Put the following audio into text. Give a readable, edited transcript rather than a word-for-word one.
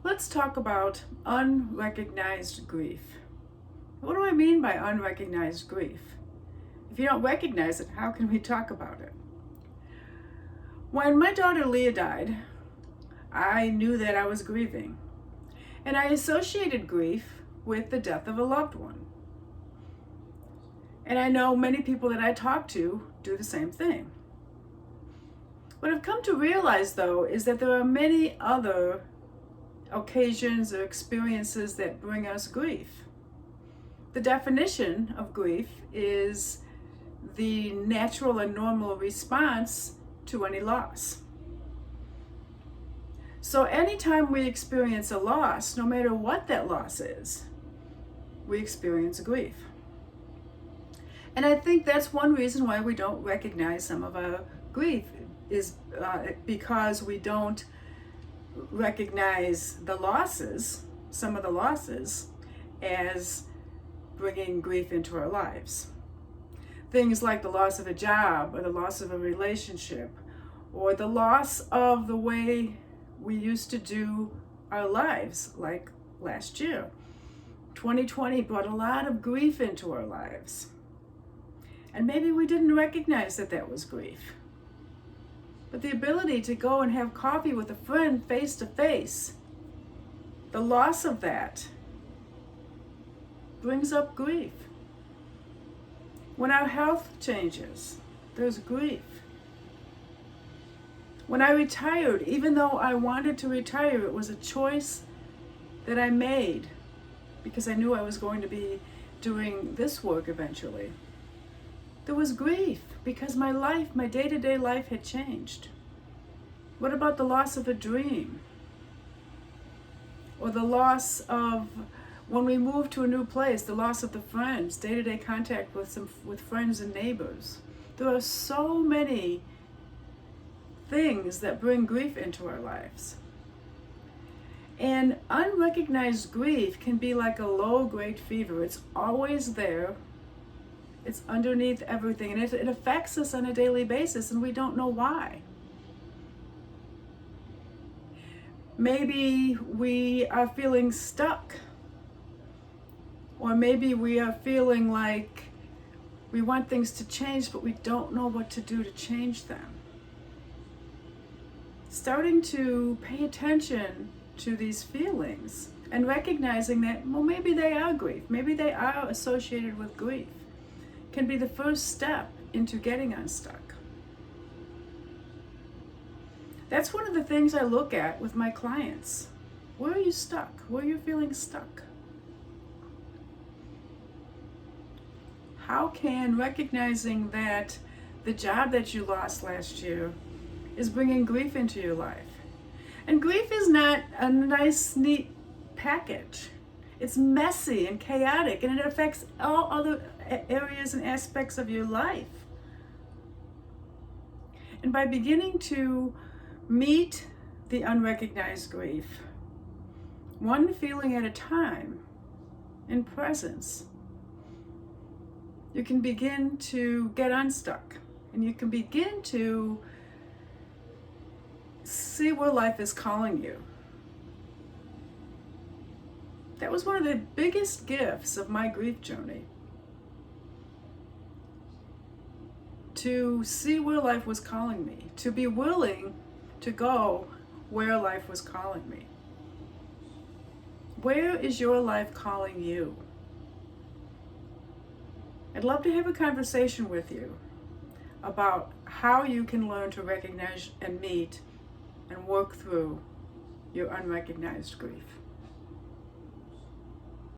Let's talk about unrecognized grief. What do I mean by unrecognized grief? If you don't recognize it, how can we talk about it? When my daughter Leah died, I knew that I was grieving, and I associated grief with the death of a loved one. And I know many people that I talk to do the same thing. What I've come to realize, though, is that there are many other occasions or experiences that bring us grief. The definition of grief is the natural and normal response to any loss. So anytime we experience a loss, no matter what that loss is, we experience grief. And I think that's one reason why we don't recognize some of our grief is because we don't recognize the losses, some of the losses, as bringing grief into our lives. Things like the loss of a job, or the loss of a relationship, or the loss of the way we used to do our lives, like last year. 2020 brought a lot of grief into our lives. And maybe we didn't recognize that that was grief. But the ability to go and have coffee with a friend face to face, the loss of that brings up grief. When our health changes, there's grief. When I retired, even though I wanted to retire, it was a choice that I made because I knew I was going to be doing this work eventually. There was grief because my life, my day-to-day life had changed. What about the loss of a dream? Or the loss of, when we moved to a new place, the loss of the friends, day-to-day contact with friends and neighbors. There are so many things that bring grief into our lives. And unrecognized grief can be like a low-grade fever. It's always there. It's underneath everything, and it affects us on a daily basis, and we don't know why. Maybe we are feeling stuck, or maybe we are feeling like we want things to change, but we don't know what to do to change them. Starting to pay attention to these feelings and recognizing that, well, maybe they are grief, maybe they are associated with grief, can be the first step into getting unstuck. That's one of the things I look at with my clients. Where are you stuck? Where are you feeling stuck? How can recognizing that the job that you lost last year is bringing grief into your life? And grief is not a nice, neat package. It's messy and chaotic, and it affects all other areas and aspects of your life. And by beginning to meet the unrecognized grief, one feeling at a time, in presence, you can begin to get unstuck, and you can begin to see where life is calling you. That was one of the biggest gifts of my grief journey. To see where life was calling me, to be willing to go where life was calling me. Where is your life calling you? I'd love to have a conversation with you about how you can learn to recognize and meet and work through your unrecognized grief.